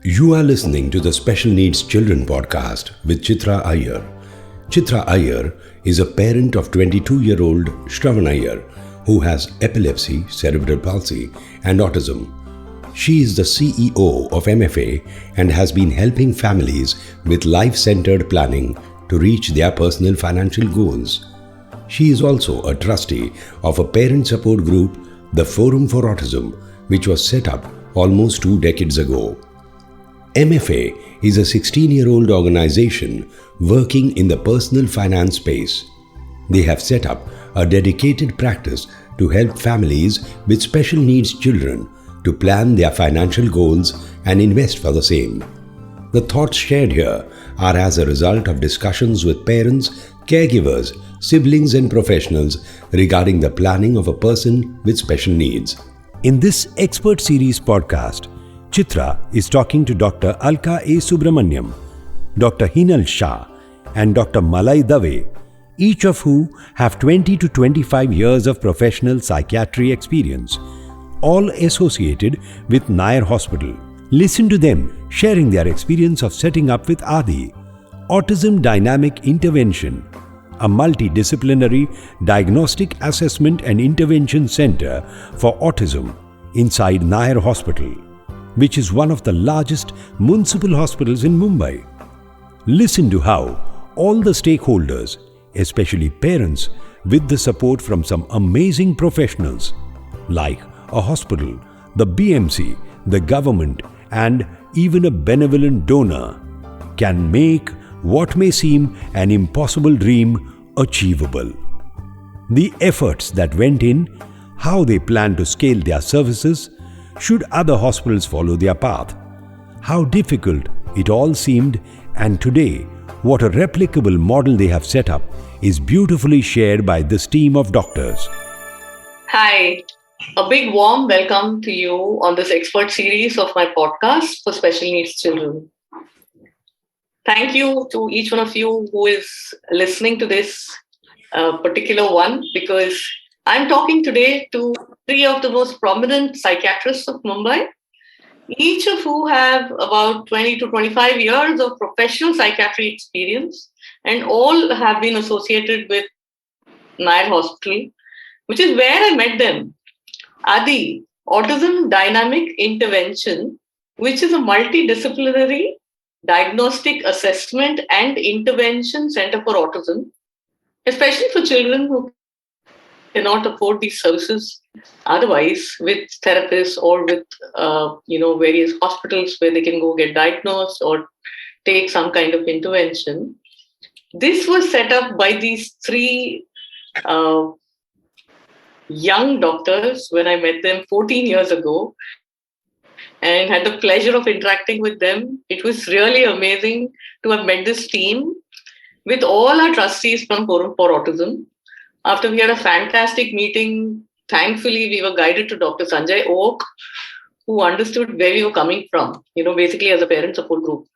You are listening to the Special Needs Children podcast with Chitra Iyer. Chitra Iyer is a parent of 22-year-old Shravan Iyer who has epilepsy, cerebral palsy and autism. She is the CEO of MFA and has been helping families with life-centered planning to reach their personal financial goals. She is also a trustee of a parent support group, the Forum for Autism, which was set up almost 2 decades ago. MFA is a 16-year-old organization working in the personal finance space. They have set up a dedicated practice to help families with special needs children to plan their financial goals and invest for the same. The thoughts shared here are as a result of discussions with parents, caregivers, siblings and professionals regarding the planning of a person with special needs. In this expert series podcast, Chitra is talking to Dr. Alka Subramanyam, Dr. Henal Shah and Dr. Malay Dave, each of who have 20 to 25 years of professional psychiatry experience, all associated with Nair Hospital. Listen to them sharing their experience of setting up with ADI, Autism Dynamic Intervention, a multidisciplinary diagnostic assessment and intervention center for autism inside Nair Hospital, which is one of the largest municipal hospitals in Mumbai. Listen to how all the stakeholders, especially parents, with the support from some amazing professionals like a hospital, the BMC, the government, and even a benevolent donor, can make what may seem an impossible dream achievable. The efforts that went in, how they plan to scale their services, should other hospitals follow their path, how difficult it all seemed, and today, what a replicable model they have set up is beautifully shared by this team of doctors. Hi, a big warm welcome to you on this expert series of my podcast for special needs children. Thank you to each one of you who is listening to this particular one, because I'm talking today to 3 of the most prominent psychiatrists of Mumbai, each of who have about 20 to 25 years of professional psychiatry experience, and all have been associated with Nair Hospital, which is where I met them. ADI, Autism Dynamic Intervention, which is a multidisciplinary diagnostic assessment and intervention center for autism, especially for children who cannot afford these services otherwise, with therapists or with various hospitals where they can go get diagnosed or take some kind of intervention. This was set up by these 3 young doctors when I met them 14 years ago and had the pleasure of interacting with them. It was really amazing to have met this team with all our trustees from Forum for Autism. After we had a fantastic meeting, thankfully we were guided to Dr. Sanjay Oak, who understood where we were coming from, basically as a parent support group.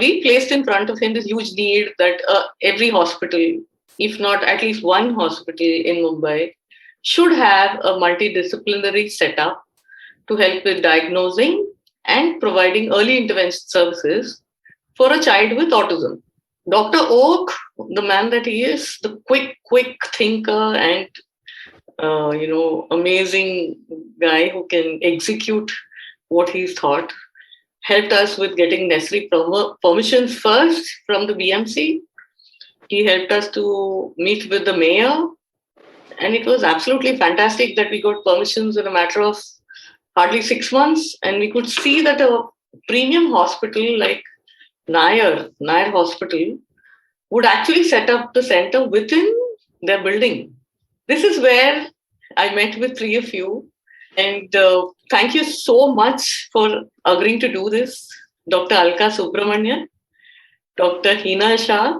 We placed in front of him this huge need that every hospital, if not at least one hospital in Mumbai, should have a multidisciplinary setup to help with diagnosing and providing early intervention services for a child with autism. Dr. Oak, the man that he is, the quick thinker and amazing guy who can execute what he's thought, helped us with getting necessary permissions first from the BMC. He helped us to meet with the mayor, and it was absolutely fantastic that we got permissions in a matter of hardly 6 months, and we could see that a premium hospital like Nair Hospital would actually set up the center within their building. This is where I met with 3 of you. And thank you so much for agreeing to do this. Dr. Alka Subramanyam, Dr. Henal Shah,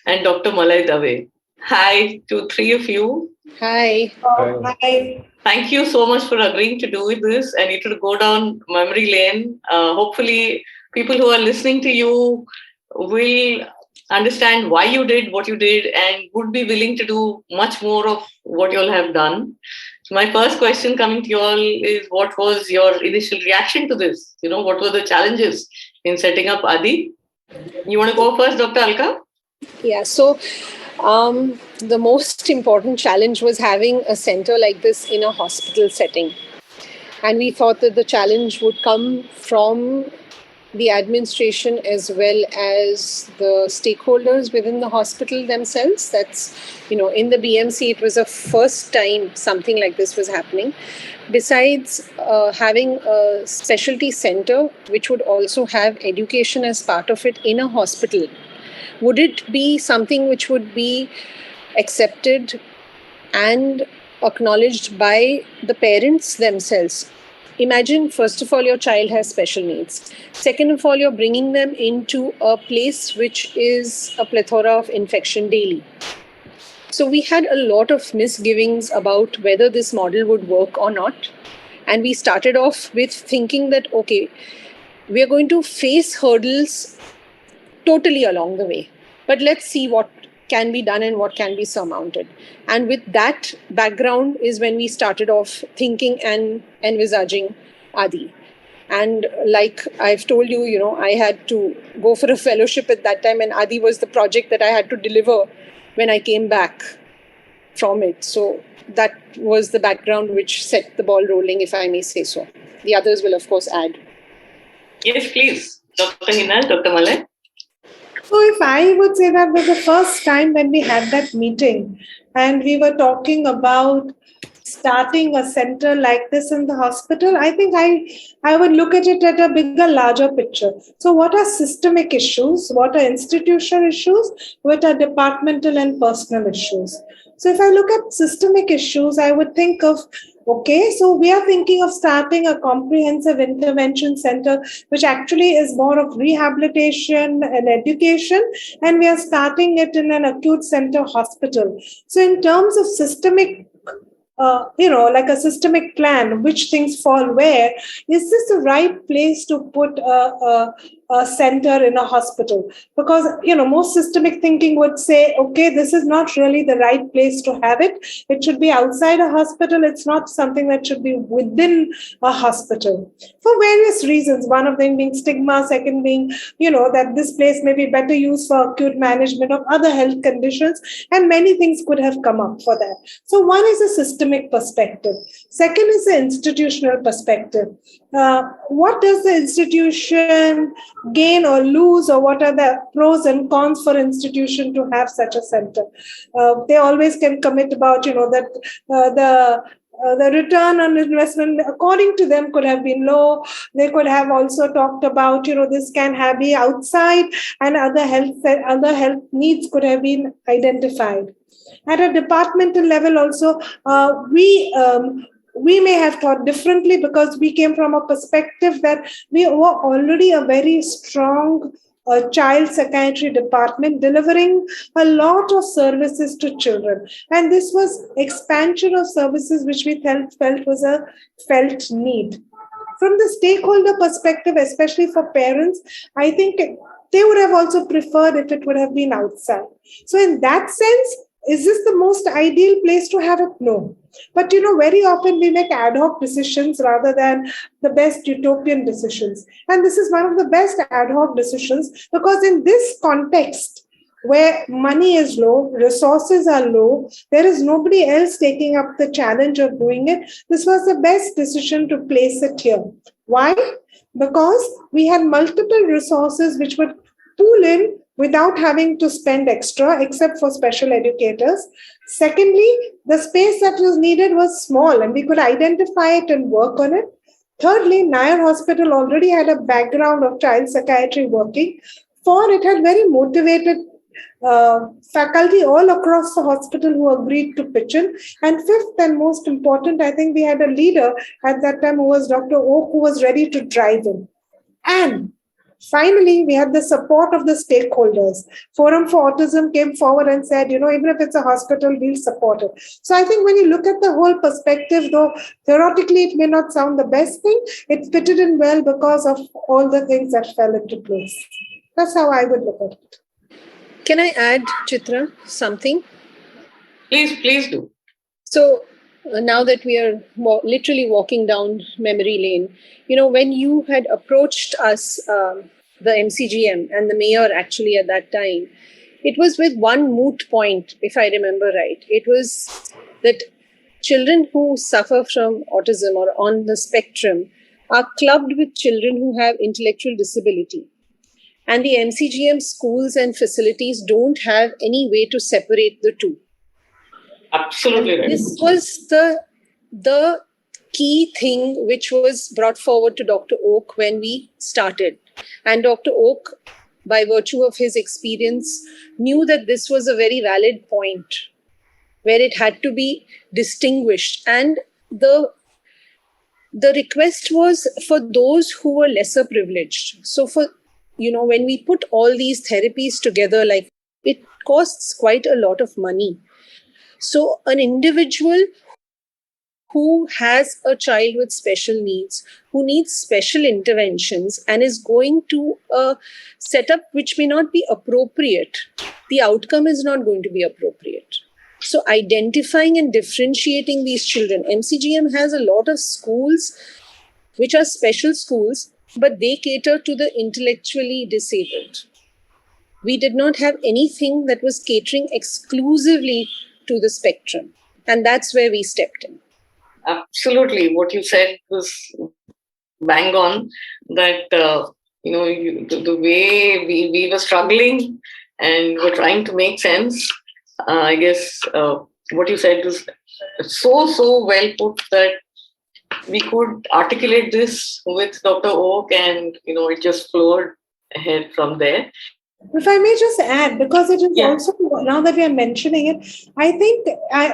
and Dr. Malay Dave. Hi to 3 of you. Hi. Hi. Thank you so much for agreeing to do this. I need to go down memory lane. Hopefully, people who are listening to you will understand why you did what you did and would be willing to do much more of what you all have done. My first question coming to you all is, what was your initial reaction to this? What were the challenges in setting up Adi? You want to go first, Dr. Alka? Yeah, so the most important challenge was having a center like this in a hospital setting. And we thought that the challenge would come from the administration as well as the stakeholders within the hospital themselves. That's, in the BMC, it was the first time something like this was happening. Besides having a specialty center, which would also have education as part of it in a hospital, would it be something which would be accepted and acknowledged by the parents themselves? Imagine, first of all, your child has special needs. Second of all, you're bringing them into a place which is a plethora of infection daily. So we had a lot of misgivings about whether this model would work or not. And we started off with thinking that, okay, we are going to face hurdles totally along the way. But let's see what can be done and what can be surmounted. And with that background is when we started off thinking and envisaging Adi. And like I've told you, I had to go for a fellowship at that time, and Adi was the project that I had to deliver when I came back from it. So that was the background which set the ball rolling, if I may say so. The others will, of course, add. Yes, please. Dr. Hinal, Dr. Malay. So if I would say that was the first time when we had that meeting and we were talking about starting a center like this in the hospital, I think I would look at it at a bigger, larger picture. So what are systemic issues? What are institutional issues? What are departmental and personal issues? So if I look at systemic issues, I would think of, okay, so we are thinking of starting a comprehensive intervention center, which actually is more of rehabilitation and education, and we are starting it in an acute center hospital. So in terms of systemic like a systemic plan, which things fall where, is this the right place to put a center in a hospital? Because, most systemic thinking would say, okay, this is not really the right place to have it. It should be outside a hospital. It's not something that should be within a hospital for various reasons. One of them being stigma, second being, that this place may be better used for acute management of other health conditions, and many things could have come up for that. So one is a systemic perspective. Second is the institutional perspective. What does the institution gain or lose, or what are the pros and cons for institution to have such a center? They always can commit about, that the return on investment, according to them, could have been low. They could have also talked about, this can be outside, and other health needs could have been identified. At a departmental level also, we may have thought differently because we came from a perspective that we were already a very strong child psychiatry department delivering a lot of services to children. And this was expansion of services which we felt was a felt need. From the stakeholder perspective, especially for parents, I think they would have also preferred if it would have been outside. So in that sense, is this the most ideal place to have it? No. But, very often we make ad hoc decisions rather than the best utopian decisions. And this is one of the best ad hoc decisions, because in this context, where money is low, resources are low, there is nobody else taking up the challenge of doing it, this was the best decision to place it here. Why? Because we had multiple resources which would pool in without having to spend extra, except for special educators. Secondly, the space that was needed was small and we could identify it and work on it. Thirdly, Nair Hospital already had a background of child psychiatry working. Four, it had very motivated faculty all across the hospital who agreed to pitch in. And fifth and most important, I think we had a leader at that time who was Dr. Oak, who was ready to drive in. And finally, we had the support of the stakeholders. Forum for Autism came forward and said, even if it's a hospital, we'll support it. So I think when you look at the whole perspective, though theoretically it may not sound the best thing, it fitted in well because of all the things that fell into place. That's how I would look at it. Can I add, Chitra, something? Please do. So now that we are literally walking down memory lane, when you had approached us, the MCGM and the mayor actually at that time, it was with one moot point, if I remember right. It was that children who suffer from autism or on the spectrum are clubbed with children who have intellectual disability. And the MCGM schools and facilities don't have any way to separate the two. Absolutely right. This was the key thing which was brought forward to Dr. Oak when we started. And Dr. Oak, by virtue of his experience, knew that this was a very valid point where it had to be distinguished. And the request was for those who were lesser privileged. So when we put all these therapies together, like, it costs quite a lot of money. So an individual who has a child with special needs, who needs special interventions and is going to a setup which may not be appropriate, the outcome is not going to be appropriate. So identifying and differentiating these children, MCGM has a lot of schools which are special schools, but they cater to the intellectually disabled. We did not have anything that was catering exclusively to the spectrum. And that's where we stepped in. Absolutely. What you said was bang on, that, the way we were struggling and were trying to make sense. I guess what you said was so well put that we could articulate this with Dr. Oak, and, it just flowed ahead from there. If I may just add, because it is also, now that we are mentioning it, I think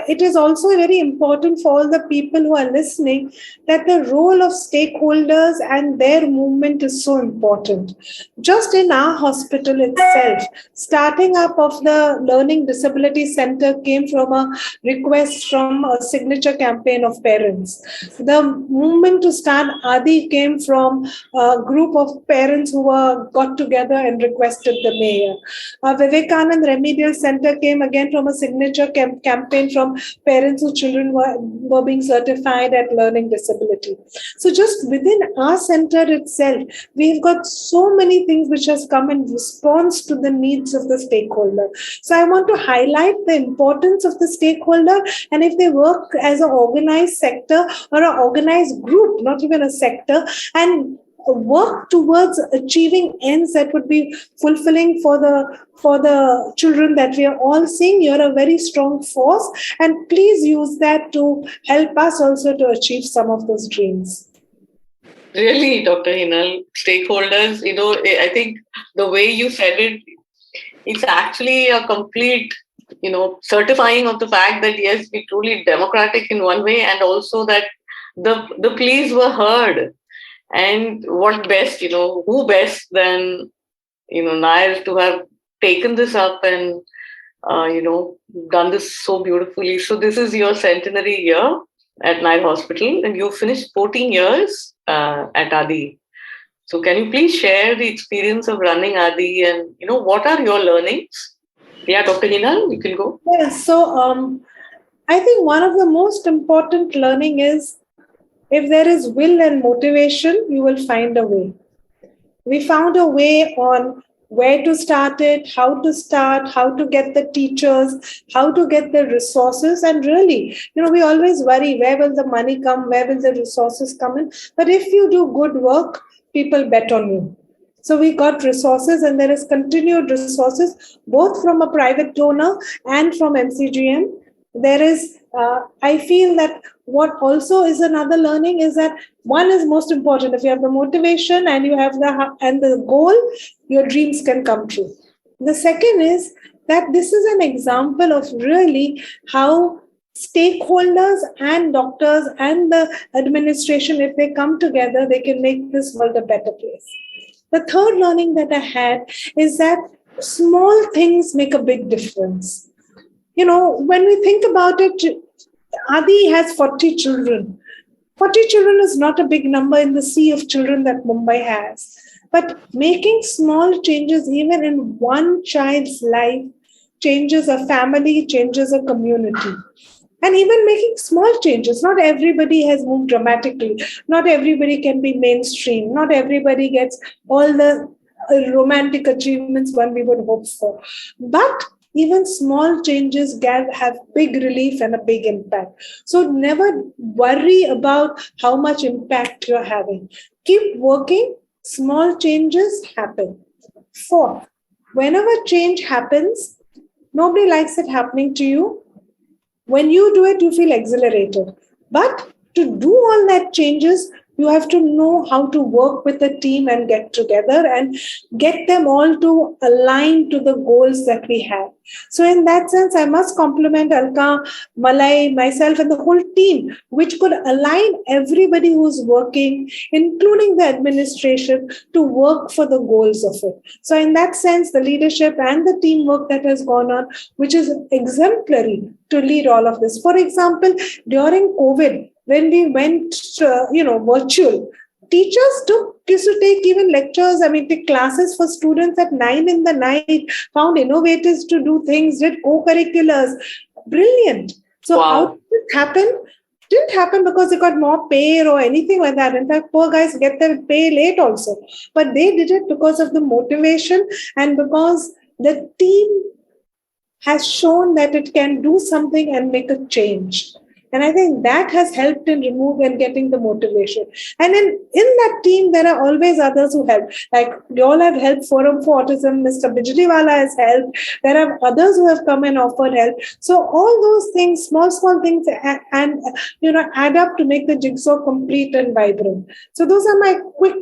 it is also very important for all the people who are listening that the role of stakeholders and their movement is so important. Just in our hospital itself, starting up of the Learning Disability Center came from a request from a signature campaign of parents. The movement to start ADI came from a group of parents who got together and requested the mayor. Vivekanand Remedial Center came again from a signature campaign from parents whose children were being certified at learning disability. So just within our center itself, we've got so many things which has come in response to the needs of the stakeholder. So I want to highlight the importance of the stakeholder, and if they work as an organized sector or an organized group, not even a sector, and work towards achieving ends that would be fulfilling for the children that we are all seeing, you're a very strong force, and please use that to help us also to achieve some of those dreams. Really, Dr. Henal, stakeholders, I think the way you said it, it's actually a complete, certifying of the fact that yes, we're truly democratic in one way, and also that the pleas were heard. And what best, who best than, Nair to have taken this up and, done this so beautifully. So this is your centenary year at Nair Hospital, and you finished 14 years at ADI. So can you please share the experience of running ADI and, what are your learnings? Yeah, Dr. Henal, you can go. Yes, so I think one of the most important learning is, if there is will and motivation, you will find a way. We found a way on where to start it, how to start, how to get the teachers, how to get the resources. And really, we always worry, where will the money come? Where will the resources come in? But if you do good work, people bet on you. So we got resources, and there is continued resources, both from a private donor and from MCGM. There is, I feel that what also is another learning is that one is most important. If you have the motivation and you have the goal, your dreams can come true. The second is that this is an example of really how stakeholders and doctors and the administration, if they come together, they can make this world a better place. The third learning that I had is that small things make a big difference. When we think about it, ADI has 40 children. 40 children is not a big number in the sea of children that Mumbai has. But making small changes, even in one child's life, changes a family, changes a community. And even making small changes. Not everybody has moved dramatically. Not everybody can be mainstream. Not everybody gets all the romantic achievements one we would hope for. But even small changes have big relief and a big impact. So never worry about how much impact you're having. Keep working, small changes happen. Fourth, whenever change happens, nobody likes it happening to you. When you do it, you feel exhilarated. But to do all that changes, you have to know how to work with a team and get together and get them all to align to the goals that we have. So in that sense, I must compliment Alka, Malay, myself, and the whole team, which could align everybody who's working, including the administration, to work for the goals of it. So in that sense, the leadership and the teamwork that has gone on, which is exemplary to lead all of this. For example, during COVID, when we went, virtual, teachers used to take even lectures, take classes for students at 9 in the night, found innovators to do things, did co-curriculars. Brilliant. So Wow. How did it happen? Didn't happen because they got more pay or anything like that. In fact, poor guys get their pay late also. But they did it because of the motivation and because the team has shown that it can do something and make a change. And I think that has helped in remove and getting the motivation. And in that team, there are always others who help. Like we all have helped Forum for Autism. Mr. Bijliwala has helped. There are others who have come and offered help. So all those things, small things, and add up to make the jigsaw complete and vibrant. So those are my quick,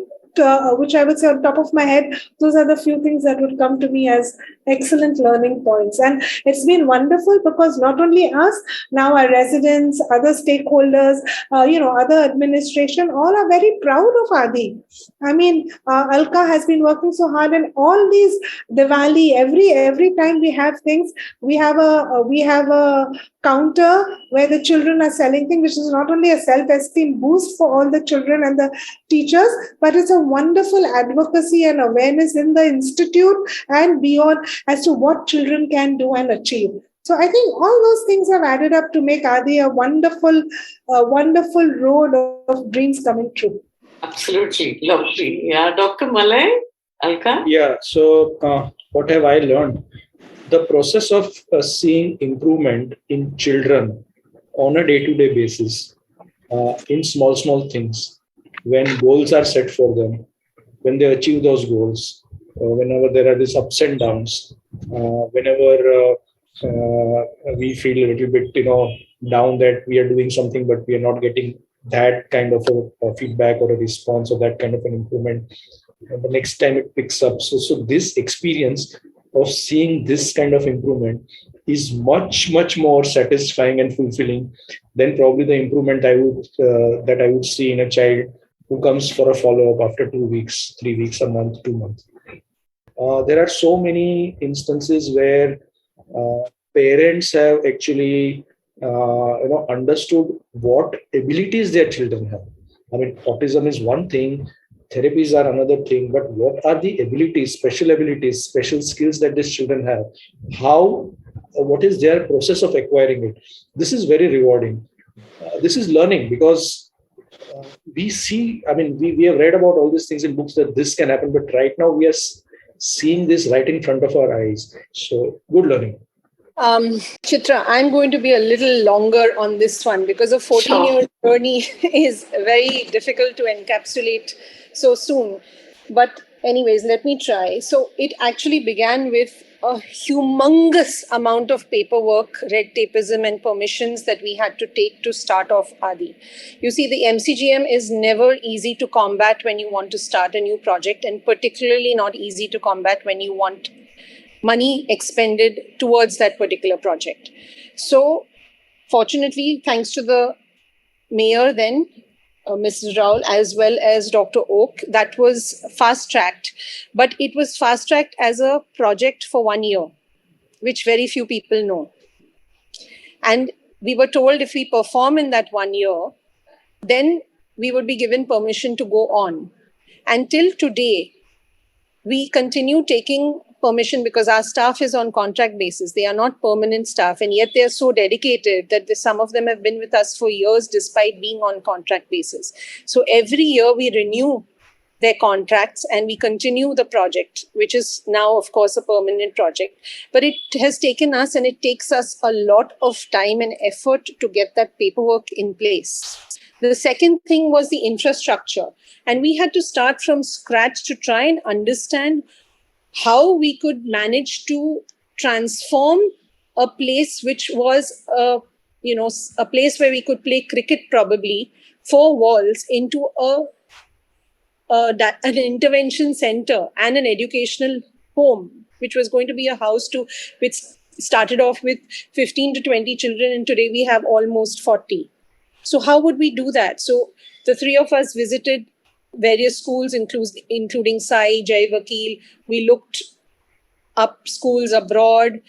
which I would say on top of my head, those are the few things that would come to me as excellent learning points. And it's been wonderful because not only us, now our residents, other stakeholders, other administration, all are very proud of Adi. Alka has been working so hard, and all these Diwali, every time we have things, we have a counter where the children are selling things, which is not only a self-esteem boost for all the children and the teachers, but it's a wonderful advocacy and awareness in the institute and beyond as to what children can do and achieve. So I think all those things have added up to make Adi a wonderful road of dreams coming true. Absolutely. Lovely. Yeah. Dr. Malay, Alka? Yeah. So what have I learned? The process of seeing improvement in children on a day-to-day basis, in small things, when goals are set for them, when they achieve those goals, whenever there are these ups and downs, whenever we feel a little bit, down that we are doing something, but we are not getting that kind of a feedback or a response or that kind of an improvement. And the next time it picks up. So this experience of seeing this kind of improvement is much more satisfying and fulfilling than probably the improvement that I would see in a child who comes for a follow-up after 2 weeks, 3 weeks, a month, 2 months. There are so many instances where parents have actually understood what abilities their children have. Autism is one thing, therapies are another thing, but what are the abilities, special skills that these children have? What is their process of acquiring it? This is very rewarding. This is learning because we see, we have read about all these things in books that this can happen, but right now we are seeing this right in front of our eyes. So good learning. Chitra, I'm going to be a little longer on this one because a 14-year journey is very difficult to encapsulate so soon. But anyways, let me try. So it actually began with a humongous amount of paperwork, red tapeism and permissions that we had to take to start off Adi. You see, the MCGM is never easy to combat when you want to start a new project, and particularly not easy to combat when you want money expended towards that particular project. So fortunately, thanks to the mayor then, Mrs. Raul, as well as Dr. Oak, that was fast-tracked. But it was fast-tracked as a project for 1 year, which very few people know. And we were told if we perform in that 1 year, then we would be given permission to go on. And till today, we continue taking permission because our staff is on contract basis. They are not permanent staff, and yet they are so dedicated that some of them have been with us for years despite being on contract basis. So every year we renew their contracts and we continue the project, which is now, of course, a permanent project. But it has taken us, and it takes us, a lot of time and effort to get that paperwork in place. The second thing was the infrastructure. And we had to start from scratch to try and understand how we could manage to transform a place which was a place where we could play cricket, probably 4 walls, into an intervention center and an educational home, which was going to be a house which started off with 15 to 20 children, and today we have almost 40. So how would we do that? So the 3 of us visited various schools, including Sai, Jai Vakil. We looked up schools abroad.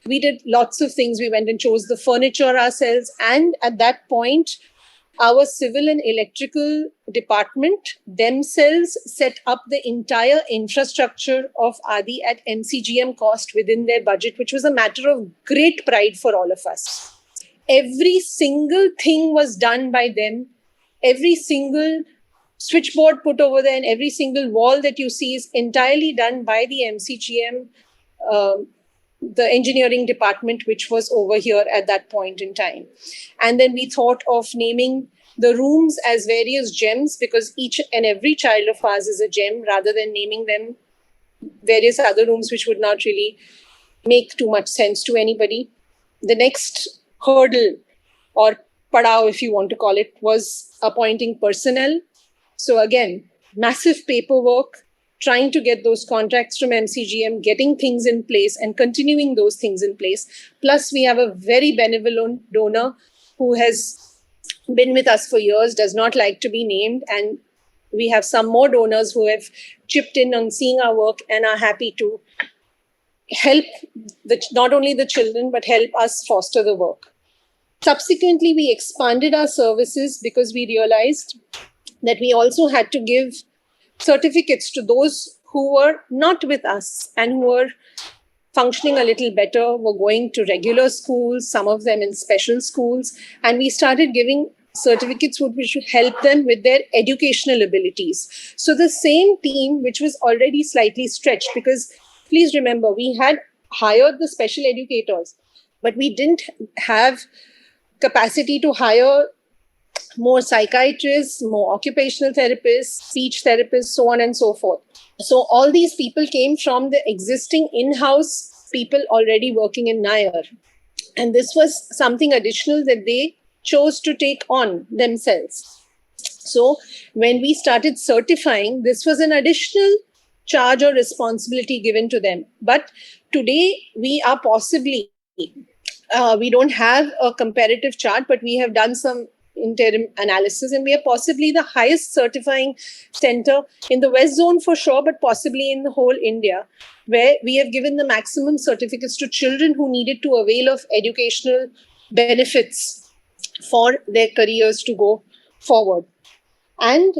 We did lots of things. We went and chose the furniture ourselves. And at that point, our civil and electrical department themselves set up the entire infrastructure of Adi at MCGM cost within their budget, which was a matter of great pride for all of us. Every single thing was done by them. Every single switchboard put over there and every single wall that you see is entirely done by the MCGM, the engineering department, which was over here at that point in time. And then we thought of naming the rooms as various gems, because each and every child of ours is a gem, rather than naming them various other rooms which would not really make too much sense to anybody. The next hurdle, or padao if you want to call it, was appointing personnel. So again, massive paperwork, trying to get those contracts from MCGM, getting things in place and continuing those things in place. Plus, we have a very benevolent donor who has been with us for years, does not like to be named. And we have some more donors who have chipped in on seeing our work and are happy to help not only the children, but help us foster the work. Subsequently, we expanded our services because we realized that we also had to give certificates to those who were not with us and who were functioning a little better, were going to regular schools, some of them in special schools. And we started giving certificates which would help them with their educational abilities. So the same team, which was already slightly stretched, because please remember, we had hired the special educators, but we didn't have capacity to hire more psychiatrists, more occupational therapists, speech therapists, so on and so forth. So all these people came from the existing in-house people already working in Nair. And this was something additional that they chose to take on themselves. So when we started certifying, this was an additional charge or responsibility given to them. But today we are possibly, we don't have a comparative chart, but we have done some interim analysis, and we are possibly the highest certifying center in the West Zone for sure, but possibly in the whole India, where we have given the maximum certificates to children who needed to avail of educational benefits for their careers to go forward. And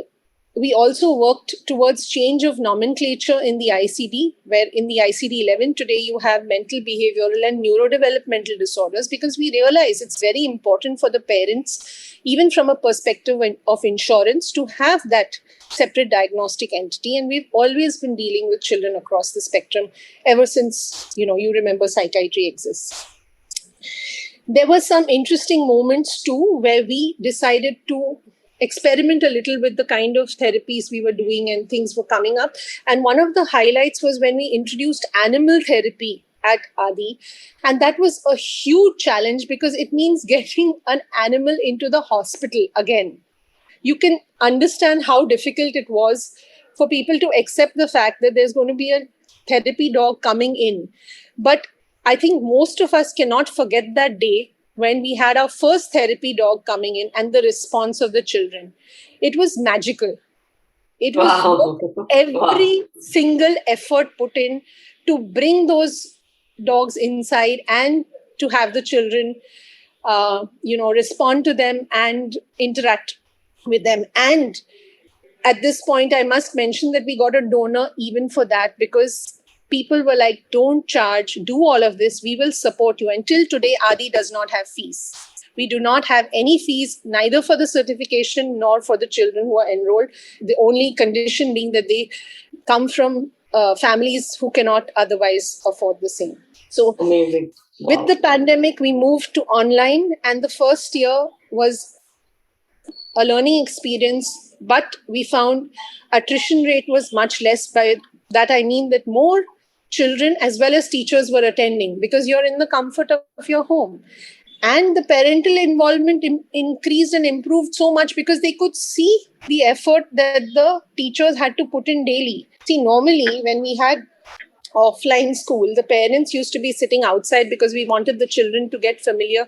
we also worked towards change of nomenclature in the ICD, where in the ICD-11 today you have mental, behavioral and neurodevelopmental disorders, because we realize it's very important for the parents, even from a perspective of insurance, to have that separate diagnostic entity. And we've always been dealing with children across the spectrum ever since, you remember psychiatry exists. There were some interesting moments too, where we decided to experiment a little with the kind of therapies we were doing, and things were coming up. And one of the highlights was when we introduced animal therapy at Adi. And that was a huge challenge, because it means getting an animal into the hospital again. You can understand how difficult it was for people to accept the fact that there's going to be a therapy dog coming in. But I think most of us cannot forget that day when we had our first therapy dog coming in and the response of the children. It was magical. It was every single effort put in to bring those dogs inside and to have the children, respond to them and interact with them. And at this point, I must mention that we got a donor even for that, because people were like, don't charge, do all of this, we will support you. Until today, Adi does not have fees. We do not have any fees, neither for the certification nor for the children who are enrolled. The only condition being that they come from families who cannot otherwise afford the same. So Amazing. Wow. With the pandemic, we moved to online, and the first year was a learning experience, but we found attrition rate was much less. By that, I mean that more children as well as teachers were attending because you're in the comfort of your home. And the parental involvement increased and improved so much because they could see the effort that the teachers had to put in daily. See, normally when we had offline school, the parents used to be sitting outside because we wanted the children to get familiar,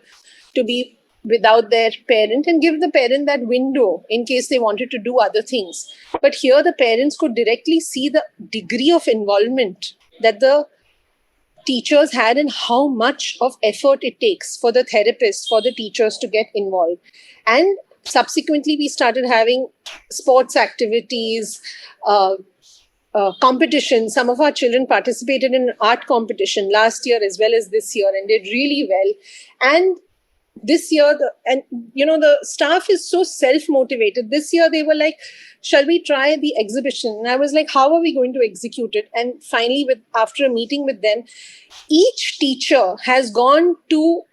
to be without their parent and give the parent that window in case they wanted to do other things. But here the parents could directly see the degree of involvement that the teachers had and how much of effort it takes for the therapists, for the teachers to get involved. And subsequently, we started having sports activities, competition. Some of our children participated in an art competition last year as well as this year and did really well. And this year, the staff is so self-motivated. This year, they were like, shall we try the exhibition? And I was like, how are we going to execute it? And finally, after a meeting with them, each teacher has gone to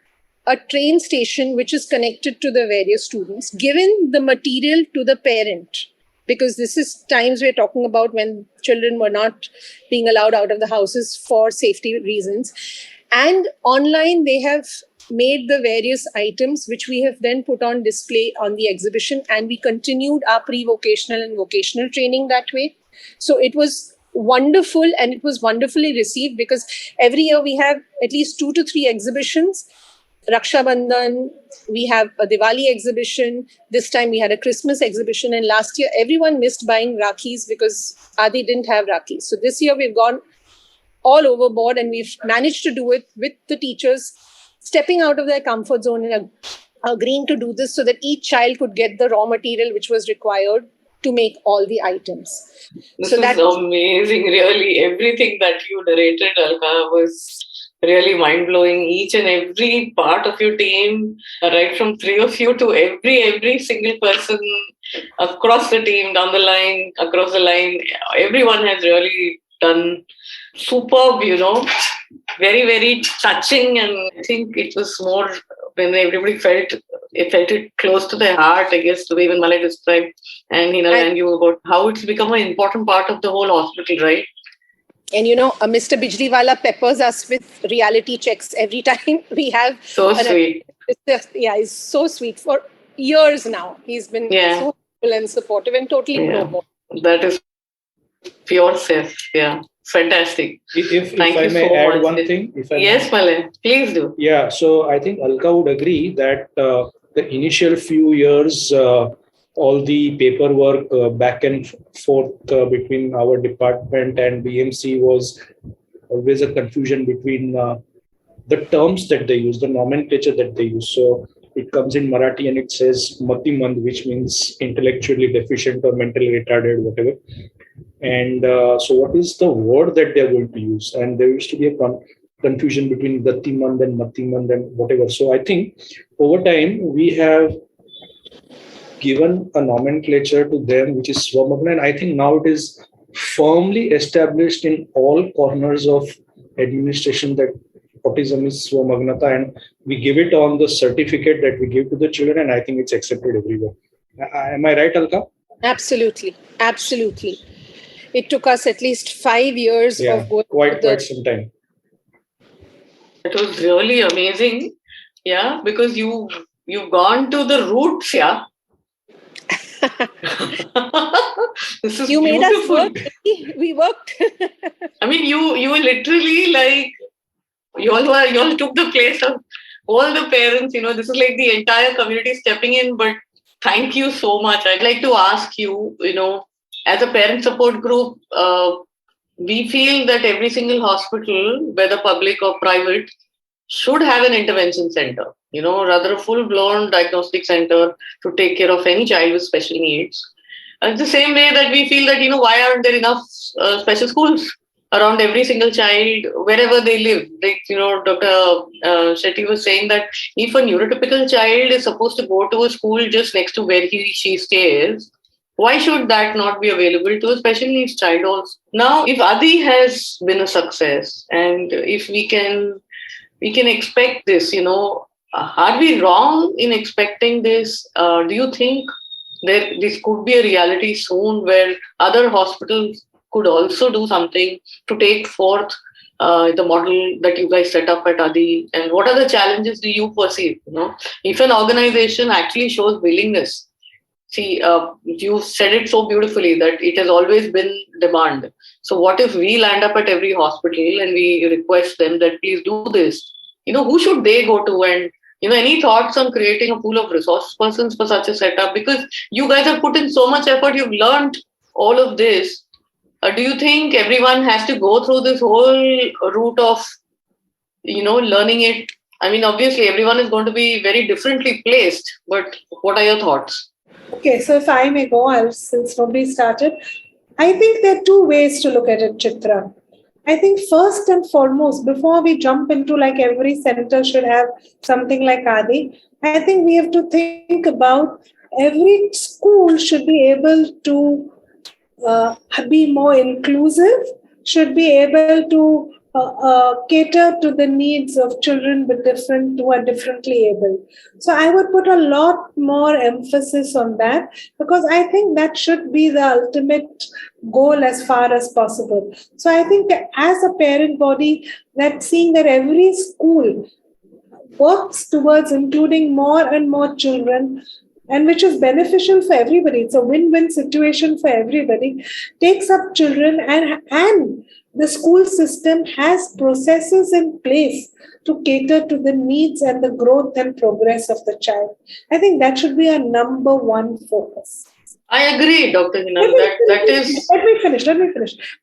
a train station which is connected to the various students, given the material to the parent. Because this is times we're talking about when children were not being allowed out of the houses for safety reasons. And online, they have made the various items which we have then put on display on the exhibition, and we continued our pre-vocational and vocational training that way. So it was wonderful, and it was wonderfully received because every year we have at least 2 to 3 exhibitions. Raksha Bandhan, we have a Diwali exhibition. This time we had a Christmas exhibition, and last year everyone missed buying Rakhis because Adi didn't have Rakhis. So this year we've gone all overboard, and we've managed to do it with the teachers stepping out of their comfort zone and agreeing to do this so that each child could get the raw material which was required to make all the items. This is amazing, really. Everything that you narrated, Alka, was really mind-blowing. Each and every part of your team, right from 3 of you to every single person across the team, down the line, across the line, everyone has really done superb, very, very touching. And I think it was more when everybody felt it close to their heart, I guess, the way even Malay described and Henal and you about how it's become an important part of the whole hospital, right? And Mr. Bijliwala peppers us with reality checks every time we have. So sweet. He's so sweet. For years now, he's been so helpful and supportive and totally pro bono. That is pure self. Yeah. Fantastic. If I may add one thing. Yes, Malay, please do. Yeah, so I think Alka would agree that the initial few years, all the paperwork back and forth between our department and BMC was always a confusion between the terms that they use, the nomenclature that they use. So it comes in Marathi and it says Matimand, which means intellectually deficient or mentally retarded, whatever. And so what is the word that they're going to use? And there used to be a confusion between Gatimand and Matimand and whatever. So I think over time we have given a nomenclature to them, which is Swamagna. And I think now it is firmly established in all corners of administration that autism is Swamagnata, and we give it on the certificate that we give to the children, and I think it's accepted everywhere. Am I right, Alka? Absolutely. Absolutely. It took us at least 5 years of going quite some time. It was really amazing. Yeah, because you've gone to the roots, yeah. This is you made beautiful. Us work. We worked. I mean, you were literally like, you all took the place of all the parents. This is like the entire community stepping in. But thank you so much. I'd like to ask you, as a parent support group, we feel that every single hospital, whether public or private, should have an intervention center, rather a full-blown diagnostic center to take care of any child with special needs. And the same way that we feel that, why aren't there enough special schools? around every single child wherever they live. Like, Dr. Shetty was saying that if a neurotypical child is supposed to go to a school just next to where she stays, why should that not be available to a special needs child also? Now, if Adi has been a success, and if we can expect this, are we wrong in expecting this? Do you think this could be a reality soon where other hospitals could also do something to take forth the model that you guys set up at Adi? And what are the challenges do you perceive? If an organization actually shows willingness, see, you said it so beautifully that it has always been demand. So what if we land up at every hospital and we request them that please do this? Who should they go to? And any thoughts on creating a pool of resource persons for such a setup? Because you guys have put in so much effort, you've learned all of this. Do you think everyone has to go through this whole route of, learning it? I mean, obviously, everyone is going to be very differently placed, but what are your thoughts? Okay, so if I may go, since nobody started, I think there are two ways to look at it, Chitra. I think first and foremost, before we jump into like every center should have something like Adi, I think we have to think about every school should be able to be more inclusive, should be able to cater to the needs of children who are differently able. So I would put a lot more emphasis on that, because I think that should be the ultimate goal as far as possible. So I think as a parent body, that seeing that every school works towards including more and more children, and which is beneficial for everybody. It's a win-win situation for everybody. Takes up children, and the school system has processes in place to cater to the needs and the growth and progress of the child. I think that should be our number one focus. I agree, Dr. Henal. Let me finish.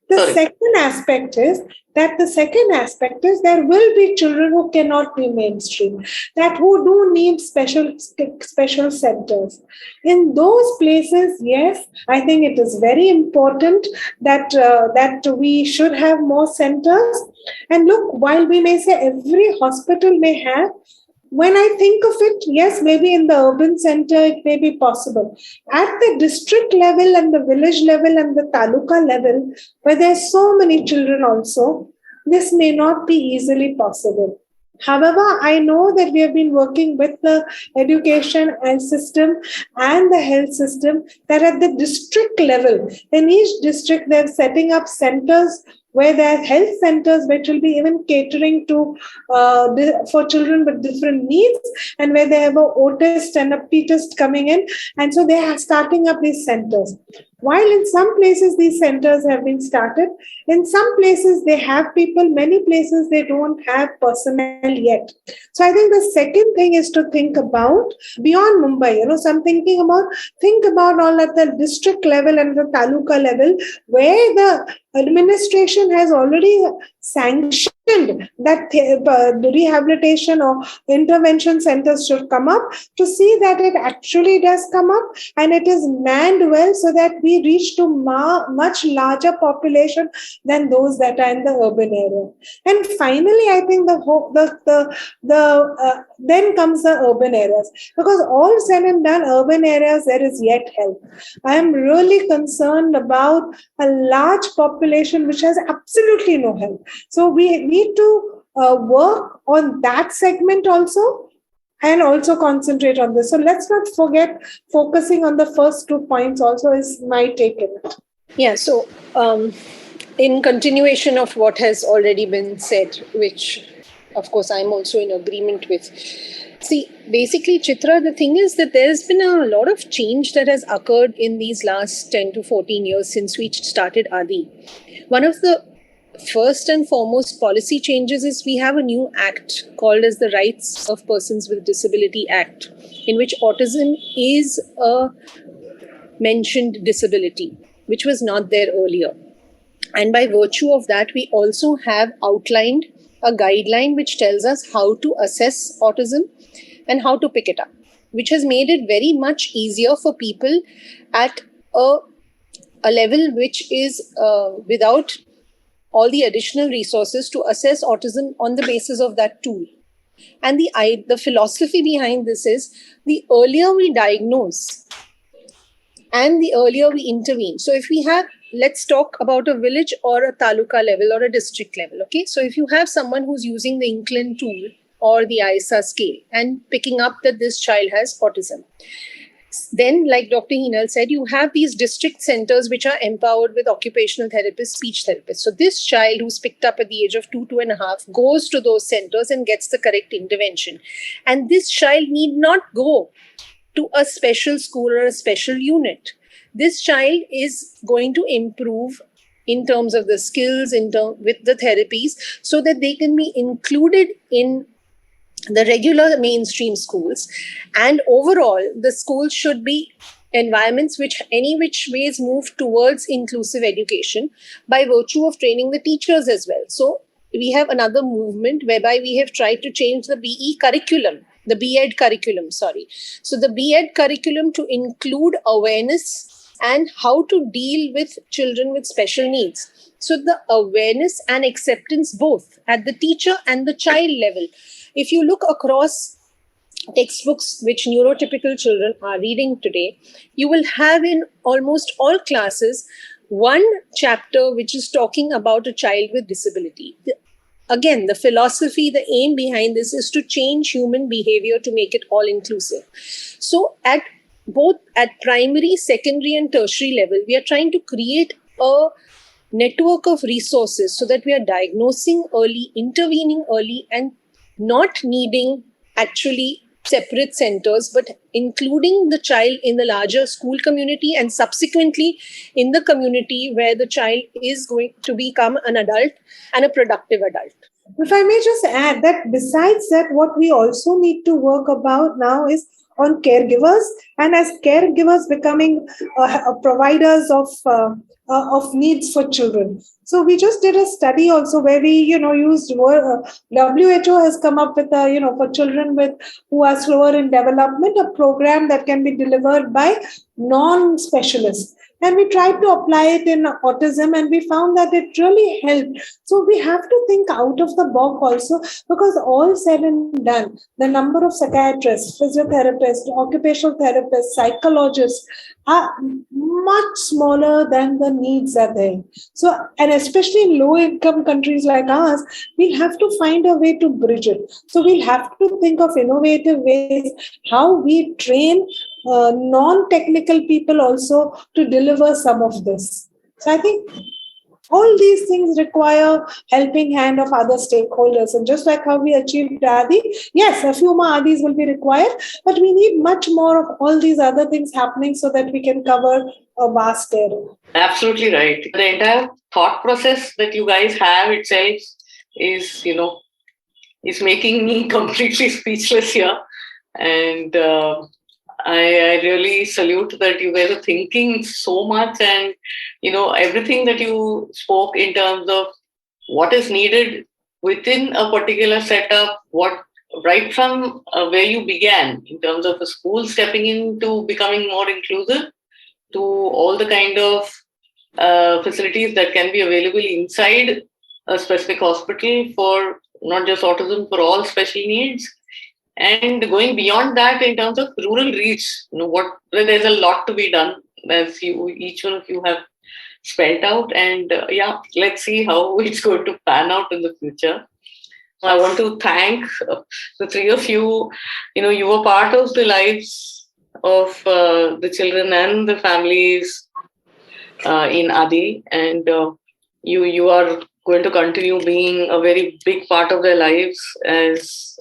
The second aspect is there will be children who cannot be mainstream, that who do need special centers. In those places, yes, I think it is very important that we should have more centers. And look, while we may say every hospital may have, when I think of it, yes, maybe in the urban center, it may be possible. At the district level and the village level and the taluka level, where there's so many children also, this may not be easily possible. However, I know that we have been working with the education system and the health system, that at the district level, in each district, they're setting up centers where there are health centers which will be even catering to for children with different needs, and where they have an autist and a pedist coming in. And so they are starting up these centers. While in some places these centers have been started, in some places they have people, many places they don't have personnel yet. So I think the second thing is to think about beyond Mumbai, so I'm think about all at the district level and the taluka level, where the administration has already sanctioned that the rehabilitation or intervention centers should come up, to see that it actually does come up and it is manned well, so that we reach to much larger population than those that are in the urban area. And finally, I think then comes the urban areas, because all said and done, urban areas, there is yet help. I am really concerned about a large population which has absolutely no help. So we need to work on that segment also, and also concentrate on this. So let's not forget focusing on the first 2 points also is my take in it. Yeah, so in continuation of what has already been said, which of course I'm also in agreement with. See, basically, Chitra, the thing is that there's been a lot of change that has occurred in these last 10 to 14 years since we started Adi. One of the first and foremost policy changes is we have a new act called as the Rights of Persons with Disability Act, in which autism is a mentioned disability, which was not there earlier. And by virtue of that, we also have outlined a guideline which tells us how to assess autism and how to pick it up, which has made it very much easier for people at a level which is without all the additional resources to assess autism on the basis of that tool. And the philosophy behind this is the earlier we diagnose and the earlier we intervene. So if we have, let's talk about a village or a taluka level or a district level. Okay, so if you have someone who's using the Inclin tool or the ISA scale and picking up that this child has autism, then, like Dr. Henal said, you have these district centers which are empowered with occupational therapists, speech therapists. So this child who's picked up at the age of 2.5 goes to those centers and gets the correct intervention. And this child need not go to a special school or a special unit. This child is going to improve in terms of the skills, with the therapies, so that they can be included in the regular mainstream schools. And overall, the schools should be environments which ways move towards inclusive education by virtue of training the teachers as well. So we have another movement whereby we have tried to change the BE curriculum, the B.Ed curriculum, sorry. So the B.Ed curriculum to include awareness and how to deal with children with special needs. So the awareness and acceptance both at the teacher and the child level. If you look across textbooks which neurotypical children are reading today, you will have in almost all classes one chapter which is talking about a child with disability. Again, the philosophy, the aim behind this is to change human behavior to make it all inclusive. So at primary, secondary and tertiary level, we are trying to create a network of resources so that we are diagnosing early, intervening early, and not needing actually separate centers, but including the child in the larger school community and subsequently in the community where the child is going to become an adult and a productive adult. If I may just add that besides that, what we also need to work about now is on caregivers, and as caregivers becoming providers of needs for children. So we just did a study also where we, used WHO has come up with for children who are slower in development, a program that can be delivered by non-specialists. And we tried to apply it in autism and we found that it really helped. So we have to think out of the box also, because all said and done, the number of psychiatrists, physiotherapists, occupational therapists, psychologists are much smaller than the needs are there. So, and especially in low income countries like ours, we have to find a way to bridge it. So we'll have to think of innovative ways, how we train non-technical people also to deliver some of this. So I think all these things require helping hand of other stakeholders. And just like how we achieved ADI, yes, a few more ADIs will be required, but we need much more of all these other things happening so that we can cover a vast area. Absolutely right. The entire thought process that you guys have itself is, is making me completely speechless here. And I really salute that you guys are thinking so much, and everything that you spoke in terms of what is needed within a particular setup, what right from where you began in terms of the school stepping into becoming more inclusive, to all the kind of facilities that can be available inside a specific hospital for not just autism, for all special needs. And going beyond that in terms of rural reach, there's a lot to be done, as each one of you have spelled out. And let's see how it's going to pan out in the future. I want to thank the three of you. You were part of the lives of the children and the families in ADI, and you are going to continue being a very big part of their lives, as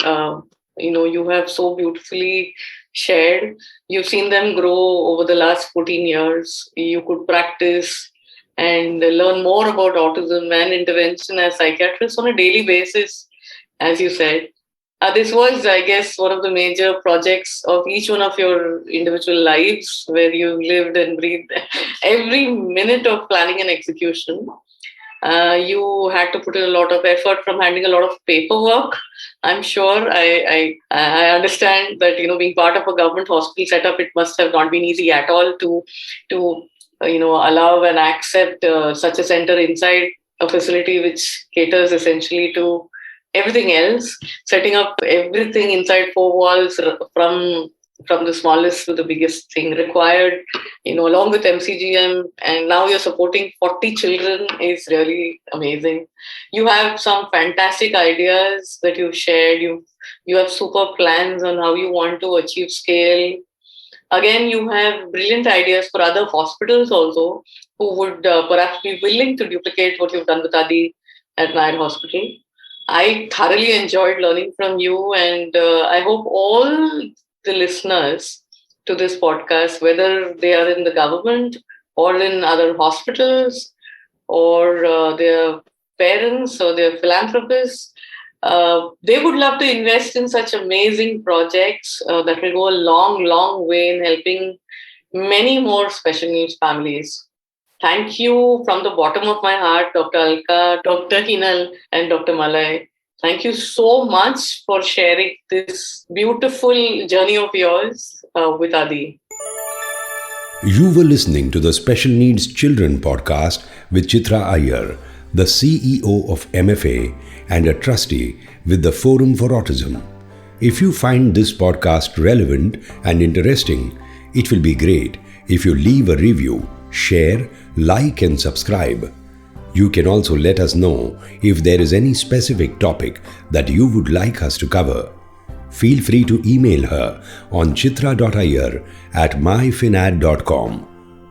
you have so beautifully shared. You've seen them grow over the last 14 years. You could practice and learn more about autism and intervention as psychiatrists on a daily basis, as you said. This was, I guess, one of the major projects of each one of your individual lives, where you lived and breathed every minute of planning and execution. You had to put in a lot of effort from handling a lot of paperwork. I'm sure I understand that, being part of a government hospital setup, it must have not been easy at all to allow and accept such a center inside a facility which caters essentially to everything else, setting up everything inside four walls from the smallest to the biggest thing required, along with MCGM, and now you're supporting 40 children is really amazing. You have some fantastic ideas that you've shared. You have super plans on how you want to achieve scale. Again, you have brilliant ideas for other hospitals also who would perhaps be willing to duplicate what you've done with Adi at Nair Hospital. I thoroughly enjoyed learning from you, and I hope all the listeners to this podcast, whether they are in the government or in other hospitals or their parents or their philanthropists, they would love to invest in such amazing projects that will go a long, long way in helping many more special needs families. Thank you from the bottom of my heart, Dr. Alka, Dr. Henal, and Dr. Malay. Thank you so much for sharing this beautiful journey of yours with Adi. You were listening to the Special Needs Children podcast with Chitra Iyer, the CEO of MFA and a trustee with the Forum for Autism. If you find this podcast relevant and interesting, it will be great if you leave a review, share, like and subscribe. You can also let us know if there is any specific topic that you would like us to cover. Feel free to email her on chitra.iyer@myfinad.com,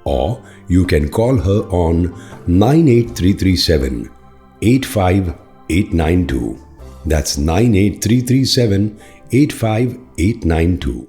or you can call her on 98337 85892. That's 98337 85892.